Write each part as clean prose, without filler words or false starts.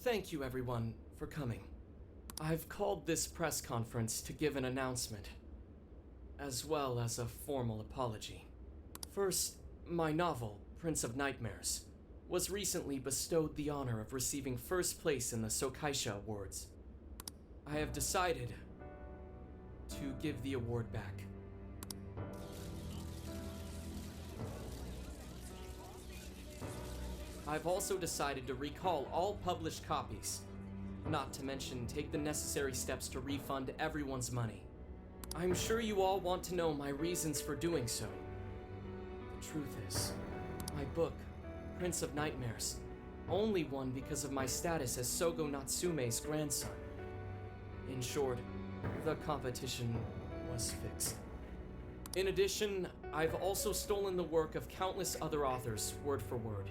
Thank you, everyone, for coming. I've called this press conference to give an announcement, as well as a formal apology. First, my novel, Prince of Nightmares, was recently bestowed the honor of receiving first place in the Sokaisha Awards. I have decided to give the award back. I've also decided to recall all published copies, not to mention take the necessary steps to refund everyone's money. I'm sure you all want to know my reasons for doing so. The truth is, my book, Prince of Nightmares, only won because of my status as Sogo Natsume's grandson. In short, the competition was fixed. In addition, I've also stolen the work of countless other authors, word for word.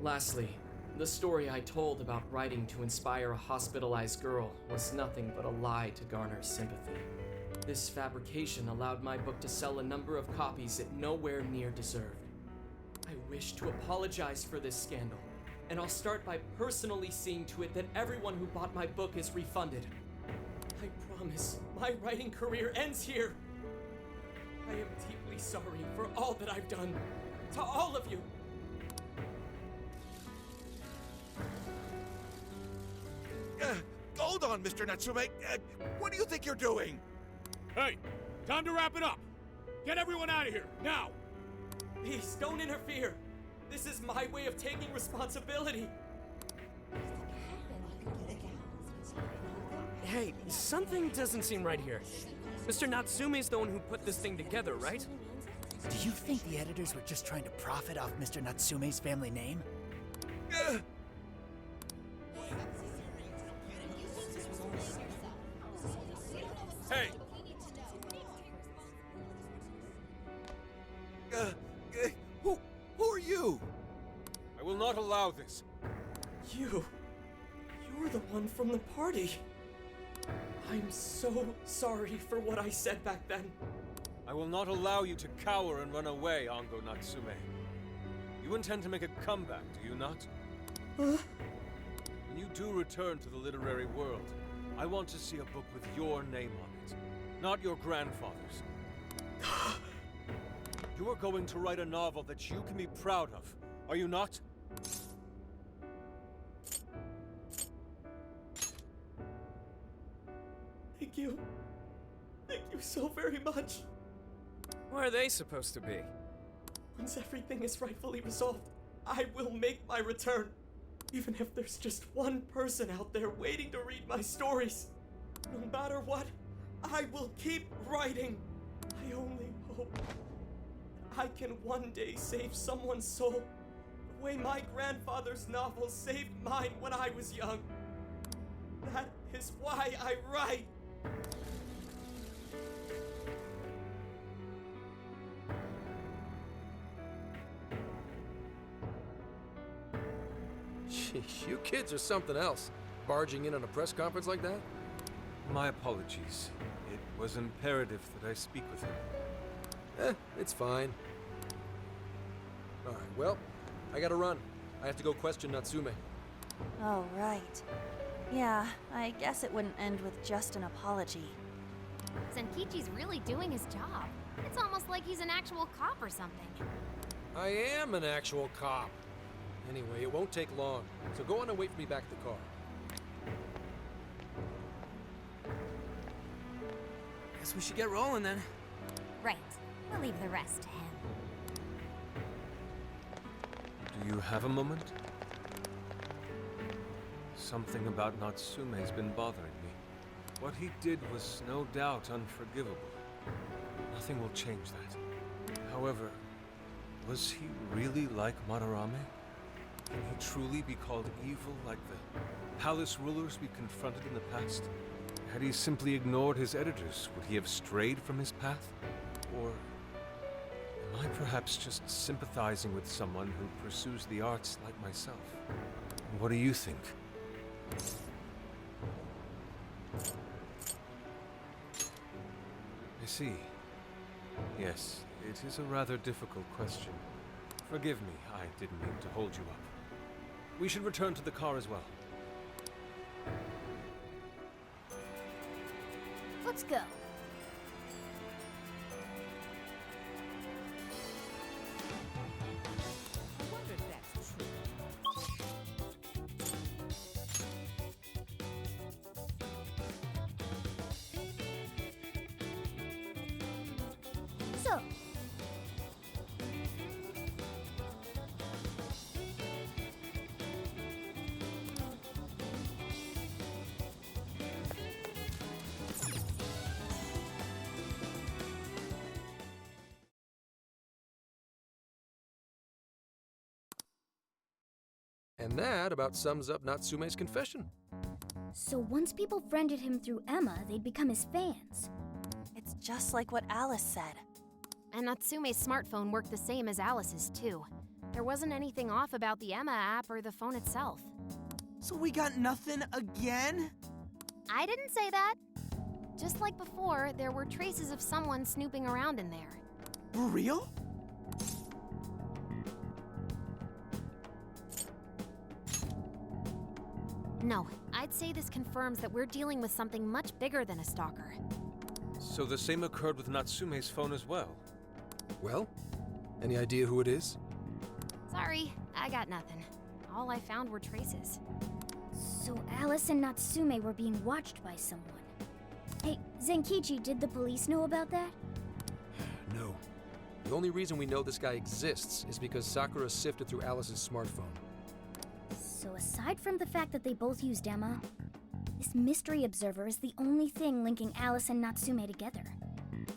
Lastly, the story I told about writing to inspire a hospitalized girl was nothing but a lie to garner sympathy. This fabrication allowed my book to sell a number of copies it nowhere near deserved. I wish to apologize for this scandal, and I'll start by personally seeing to it that everyone who bought my book is refunded. I promise my writing career ends here. I am deeply sorry for all that I've done. To all of you. Hold on, Mr. Natsume. What do you think you're doing? Hey, time to wrap it up. Get everyone out of here, now! Please, don't interfere. This is my way of taking responsibility. Hey, something doesn't seem right here. Mr. Natsume's the one who put this thing together, right? Do you think the editors were just trying to profit off Mr. Natsume's family name? Hey! Who are you? I will not allow this. You're the one from the party. I'm so sorry for what I said back then. I will not allow you to cower and run away, Ango Natsume. You intend to make a comeback, do you not? Huh? When you do return to the literary world, I want to see a book with your name on it, not your grandfather's. You are going to write a novel that you can be proud of, are you not? Thank you. Thank you so very much. Where are they supposed to be? Once everything is rightfully resolved, I will make my return. Even if there's just one person out there waiting to read my stories. No matter what, I will keep writing. I only hope that I can one day save someone's soul the way my grandfather's novel saved mine when I was young. That is why I write. Sheesh, you kids are something else. Barging in on a press conference like that? My apologies. It was imperative that I speak with him. It's fine. Alright, well, I gotta run. I have to go question Natsume. Oh, right. Yeah, I guess it wouldn't end with just an apology. Senkichi's really doing his job. It's almost like he's an actual cop or something. I am an actual cop. Anyway, it won't take long, so go on and wait for me back at the car. Guess we should get rolling then. Right. We'll leave the rest to him. Do you have a moment? Something about Natsume's been bothering me. What he did was no doubt unforgivable. Nothing will change that. However, was he really like Madarame? Can he truly be called evil like the palace rulers we confronted in the past? Had he simply ignored his editors, would he have strayed from his path? Or am I perhaps just sympathizing with someone who pursues the arts like myself? What do you think? I see. Yes, it is a rather difficult question. Forgive me, I didn't mean to hold you up. We should return to the car as well. Let's go. So, And that about sums up Natsume's confession. So once people friended him through Emma, they'd become his fans. It's just like what Alice said. and Natsume's smartphone worked the same as Alice's, too. There wasn't anything off about the Emma app or the phone itself. So we got nothing again? I didn't say that. Just like before, there were traces of someone snooping around in there. For real? No, I'd say this confirms that we're dealing with something much bigger than a stalker. So the same occurred with Natsume's phone as well? Well, any idea who it is? Sorry, I got nothing. All I found were traces. So Alice and Natsume were being watched by someone. Hey, Zenkichi, did the police know about that? No. The only reason we know this guy exists is because Sakura sifted through Alice's smartphone. So aside from the fact that they both used Emma, this mystery observer is the only thing linking Alice and Natsume together.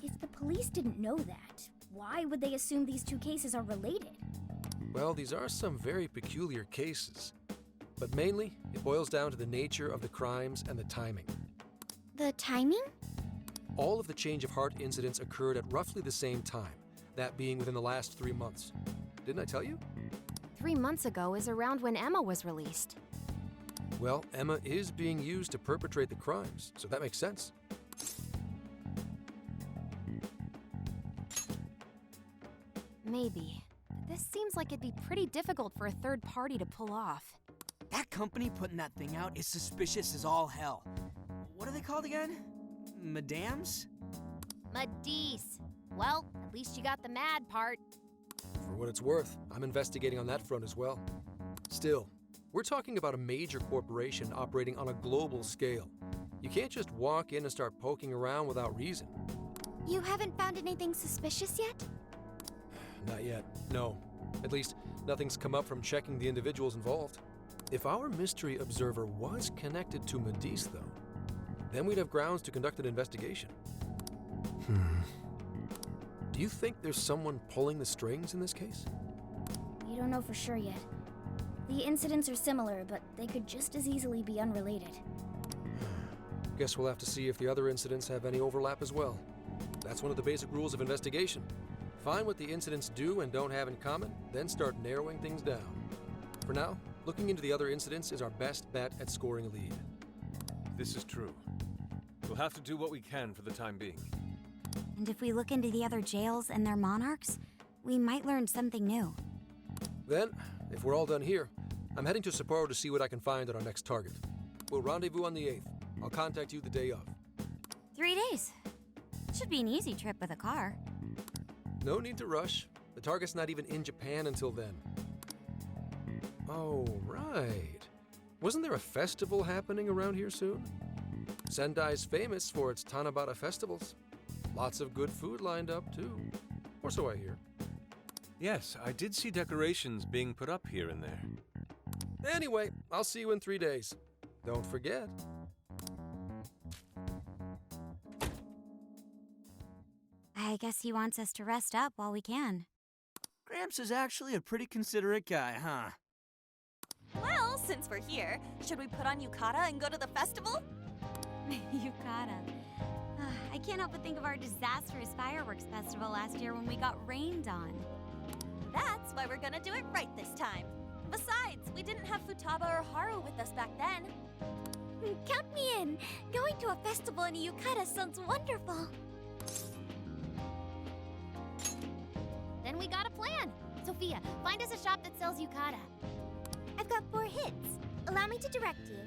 If the police didn't know that, why would they assume these two cases are related? Well, these are some very peculiar cases. But mainly, it boils down to the nature of the crimes and the timing. The timing? All of the change of heart incidents occurred at roughly the same time, that being within the last 3 months. Didn't I tell you? 3 months ago is around when Emma was released. Well, Emma is being used to perpetrate the crimes, so that makes sense. Maybe. But this seems like it'd be pretty difficult for a third party to pull off. That company putting that thing out is suspicious as all hell. What are they called again? Madams? Madisse. Well, at least you got the mad part. For what it's worth, I'm investigating on that front as well. Still, we're talking about a major corporation operating on a global scale. You can't just walk in and start poking around without reason. You haven't found anything suspicious yet? Not yet, no. At least, nothing's come up from checking the individuals involved. If our mystery observer was connected to Madisse, though, then we'd have grounds to conduct an investigation. Do you think there's someone pulling the strings in this case? We don't know for sure yet. The incidents are similar, but they could just as easily be unrelated. Guess we'll have to see if the other incidents have any overlap as well. That's one of the basic rules of investigation. Find what the incidents do and don't have in common, then start narrowing things down. For now, looking into the other incidents is our best bet at scoring a lead. This is true. We'll have to do what we can for the time being. And if we look into the other jails and their monarchs, we might learn something new. Then, if we're all done here, I'm heading to Sapporo to see what I can find at our next target. We'll rendezvous on the 8th. I'll contact you the day of. 3 days. Should be an easy trip with a car. No need to rush. The target's not even in Japan until then. Oh, right. Wasn't there a festival happening around here soon? Sendai's famous for its Tanabata festivals. Lots of good food lined up, too. Or so I hear. Yes, I did see decorations being put up here and there. Anyway, I'll see you in 3 days. Don't forget. I guess he wants us to rest up while we can. Gramps is actually a pretty considerate guy, huh? Well, since we're here, should we put on yukata and go to the festival? Yukata. I can't help but think of our disastrous fireworks festival last year when we got rained on. That's why we're gonna do it right this time. Besides, we didn't have Futaba or Haru with us back then. Count me in! Going to a festival in a yukata sounds wonderful! Then we got a plan. Sophia, find us a shop that sells yukata. I've got 4 hits. Allow me to direct you.